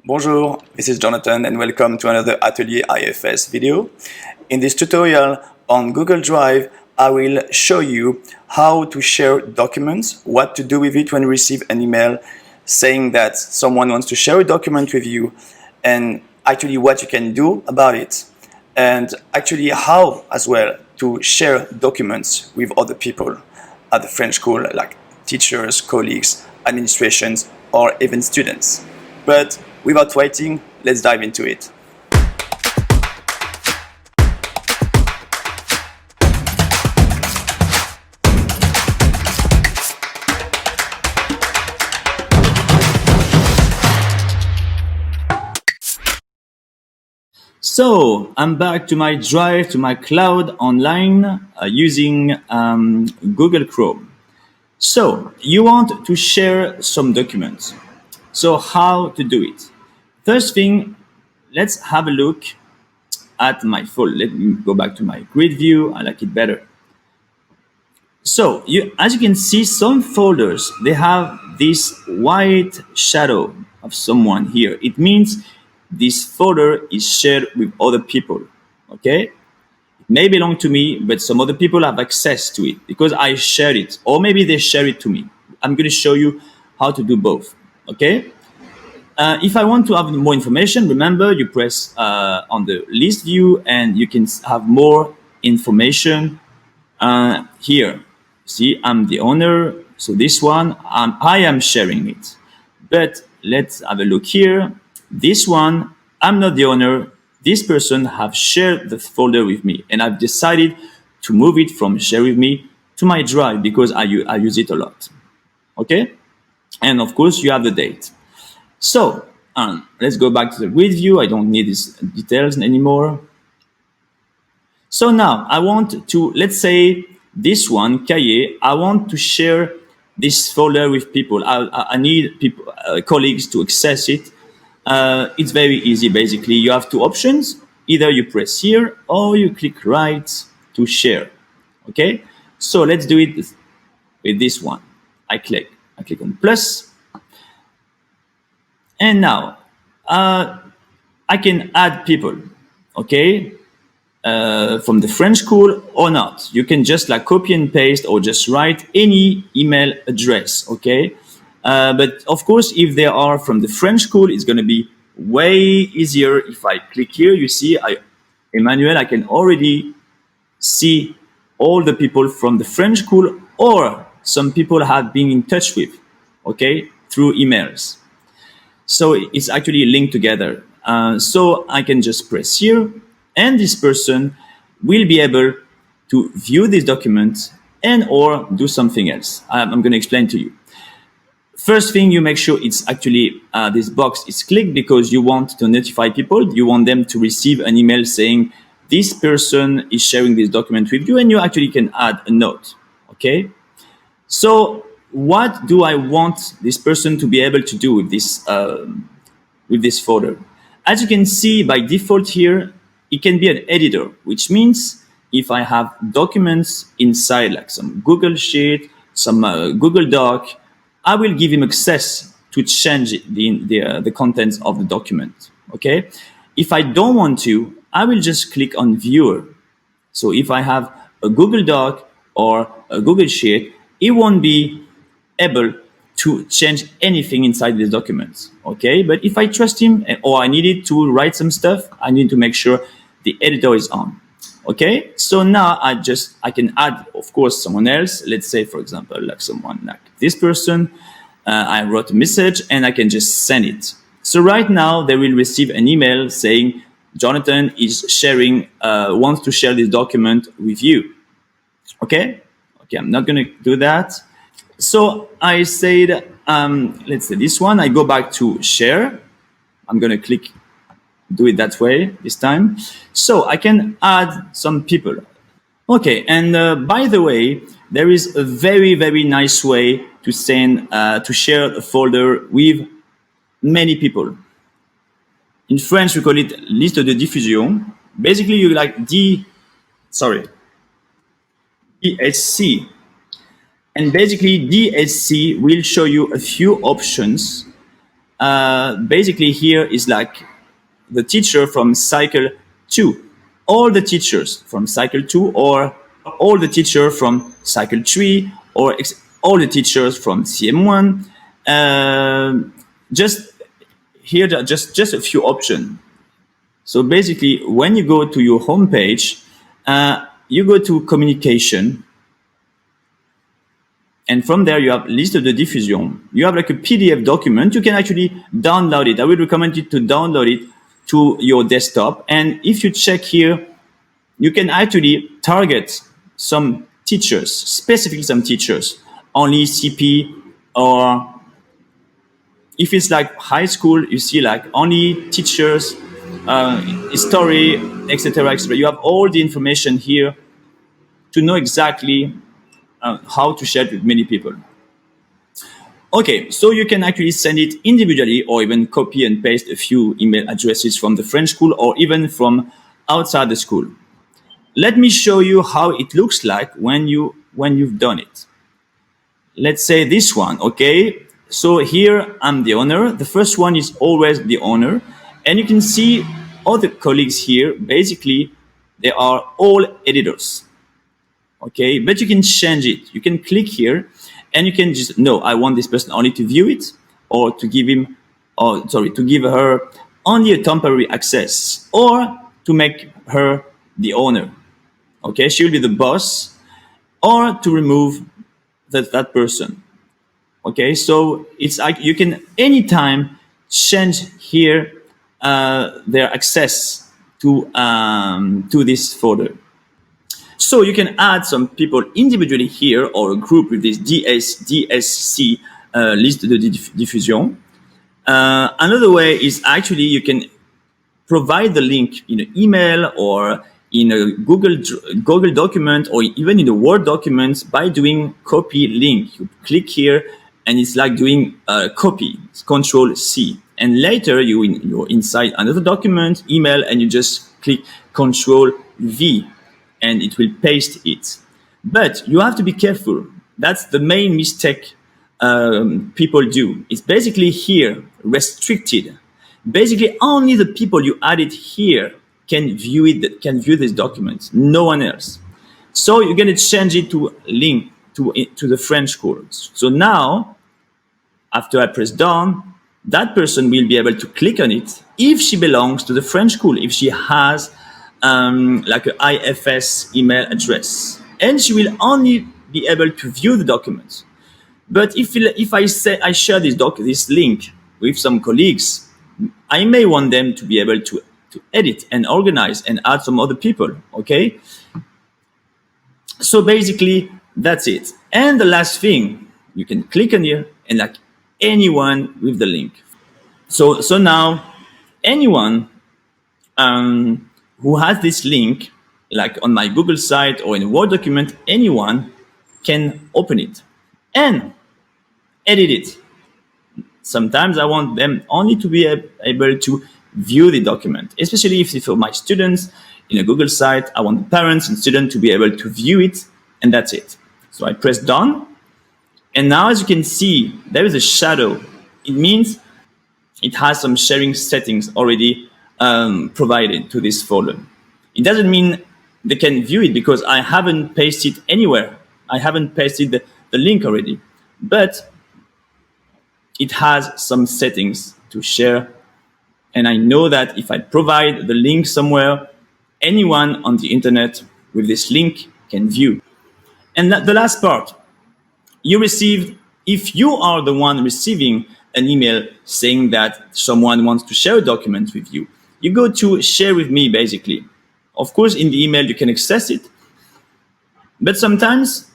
Bonjour, this is Jonathan and welcome to another Atelier IFS video. In this tutorial on Google Drive, I will show you how to share documents, what to do with it when you receive an email saying that someone wants to share a document with you, and actually what you can do about it, and actually how as well to share documents with other people at the French school, like teachers, colleagues, administrations, or even students. But without waiting, let's dive into it. So I'm back to my Drive, to my cloud online using Google Chrome. So you want to share some documents. So how to do it? First thing, let's have a look at my folder. Let me go back to my grid view. I like it better. So as you can see, some folders, they have this white shadow of someone here. It means this folder is shared with other people, okay? It may belong to me, but some other people have access to it because I shared it, or maybe they share it to me. I'm going to show you how to do both, okay? If I want to have more information, remember you press on the list view and you can have more information here. See, I'm the owner, so this one, I am sharing it. But let's have a look here. This one, I'm not the owner. This person have shared the folder with me, and I've decided to move it from share with me to my Drive because I use it a lot. Okay? And of course, you have the date. So let's go back to the grid view. I don't need these details anymore. So now I want to, let's say this one, Cahier, I want to share this folder with people. I need people, colleagues to access it. It's very easy, basically. You have two options. Either you press here or you click right to share. Okay? So let's do it with this one. I click on plus. And now I can add people, okay, from the French school or not. You can just like copy and paste or just write any email address, okay? But of course, if they are from the French school, it's going to be way easier. If I click here, you see, Emmanuel, I can already see all the people from the French school or some people I have been in touch with, okay, through emails. So it's actually linked together. So I can just press here, and this person will be able to view this document and or do something else. I'm going to explain to you. First thing, you make sure it's actually this box is clicked because you want to notify people. You want them to receive an email saying this person is sharing this document with you, and you actually can add a note. Okay. So what do I want this person to be able to do with this folder? As you can see, by default here, it can be an editor, which means if I have documents inside, like some Google Sheet, some Google Doc, I will give him access to change the contents of the document. Okay. If I don't want to, I will just click on Viewer. So if I have a Google Doc or a Google Sheet, it won't be able to change anything inside these documents, okay? But if I trust him or I needed to write some stuff, I need to make sure the editor is on, okay? So now I can add, of course, someone else. Let's say, for example, like someone like this person. I wrote a message and I can just send it. So right now they will receive an email saying Jonathan is sharing, wants to share this document with you, okay? Okay, I'm not gonna do that. So I said, let's say this one, I go back to share. I'm going to do it that way this time. So I can add some people. Okay, and by the way, there is a very, very nice way to to share a folder with many people. In French, we call it liste de diffusion. Basically, you like DSC. And basically, DSC will show you a few options basically here is like the teacher from cycle 2, all the teachers from cycle 2, or all the teacher from cycle 3, or all the teachers from CM1. Just here, just a few options. So basically, when you go to your home page, you go to communication, and from there you have list of the diffusion. You have like a PDF document. You can actually download it. I would recommend you to download it to your desktop. And if you check here, you can actually target some teachers, specifically some teachers, only CP, or if it's like high school, you see like only teachers, history, etc., etc. You have all the information here to know exactly how to share it with many people. Okay, so you can actually send it individually or even copy and paste a few email addresses from the French school or even from outside the school. Let me show you how it looks like when you've done it. Let's say this one, okay? So here I'm the owner. The first one is always the owner. And you can see all the colleagues here, basically, they are all editors. Okay, but you can change it. You can click here and you can just, no, I want this person only to view it, or to give him, or sorry, to give her only a temporary access, or to make her the owner. Okay, she will be the boss, or to remove that person. Okay, so it's like you can anytime change here their access to this folder. So you can add some people individually here, or a group with this DSC list de diffusion. Another way is actually you can provide the link in an email or in a Google document, or even in a Word document by doing copy link. You click here and it's like doing copy. It's Control C. And later you're inside another document, email, and you just click Control V and it will paste it. But you have to be careful. That's the main mistake people do. It's basically here restricted. Basically, only the people you added here can view it, can view this document. No one else. So you're going to change it to link to the French school. So now, after I press done, that person will be able to click on it if she belongs to the French school, if she has like an IFS email address, and she will only be able to view the documents. But if I say I share this link with some colleagues, I may want them to be able to edit and organize and add some other people. Okay, so basically that's it. And the last thing, you can click on here and like anyone with the link. So now anyone who has this link, like on my Google site or in a Word document, anyone can open it and edit it. Sometimes I want them only to be able to view the document, especially if for my students in a Google site, I want the parents and students to be able to view it, and that's it. So I press done, and now as you can see, there is a shadow. It means it has some sharing settings already provided to this folder. It doesn't mean they can view it because I haven't pasted anywhere. I haven't pasted the link already, but it has some settings to share. And I know that if I provide the link somewhere, anyone on the internet with this link can view. And the last part, you received, if you are the one receiving an email saying that someone wants to share a document with you, you go to share with me, basically. Of course, in the email, you can access it. But sometimes,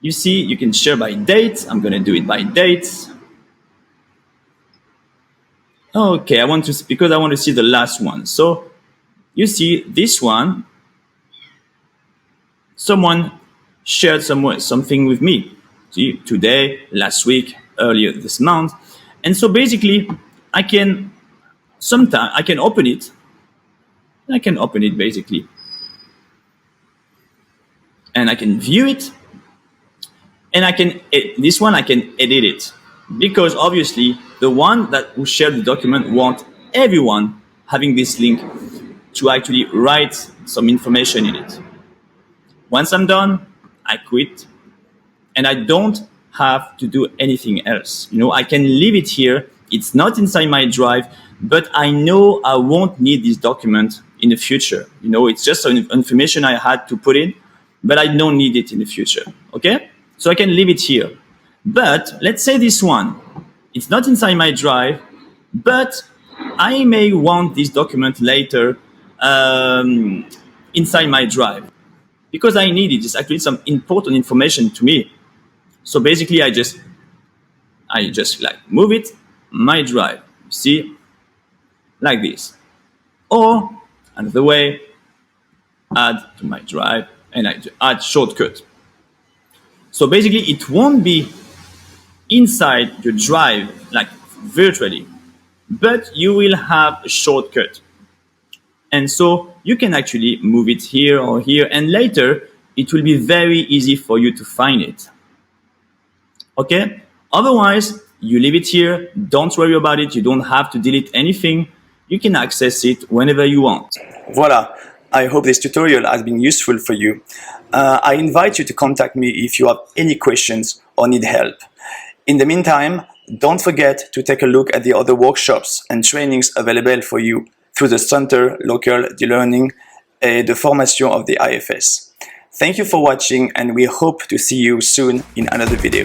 you see, you can share by date. I'm going to do it by date. Okay, because I want to see the last one. So you see this one, someone shared something with me. See, today, last week, earlier this month. And so basically, I can open it. I can open it basically. And I can view it. And this one I can edit it. because obviously the one that will share the document want everyone having this link to actually write some information in it. Once I'm done, I quit, and I don't have to do anything else. I can leave it here. It's not inside my drive, but I know I won't need this document in the future. It's just some information I had to put in, but I don't need it in the future. Okay? So I can leave it here. But let's say this one, it's not inside my drive, but I may want this document later inside my drive because I need it. It's actually some important information to me. So basically, I just like move it, my drive, see, like this. Or another way, add to my drive, and I add shortcut. So basically, it won't be inside your drive like virtually, but you will have a shortcut. And so you can actually move it here or here, and later it will be very easy for you to find it. Okay? Otherwise, you leave it here. Don't worry about it. You don't have to delete anything. You can access it whenever you want. Voila. I hope this tutorial has been useful for you. I invite you to contact me if you have any questions or need help. In the meantime, don't forget to take a look at the other workshops and trainings available for you through the Center Local de-Learning et de Formation of the IFS. Thank you for watching, and we hope to see you soon in another video.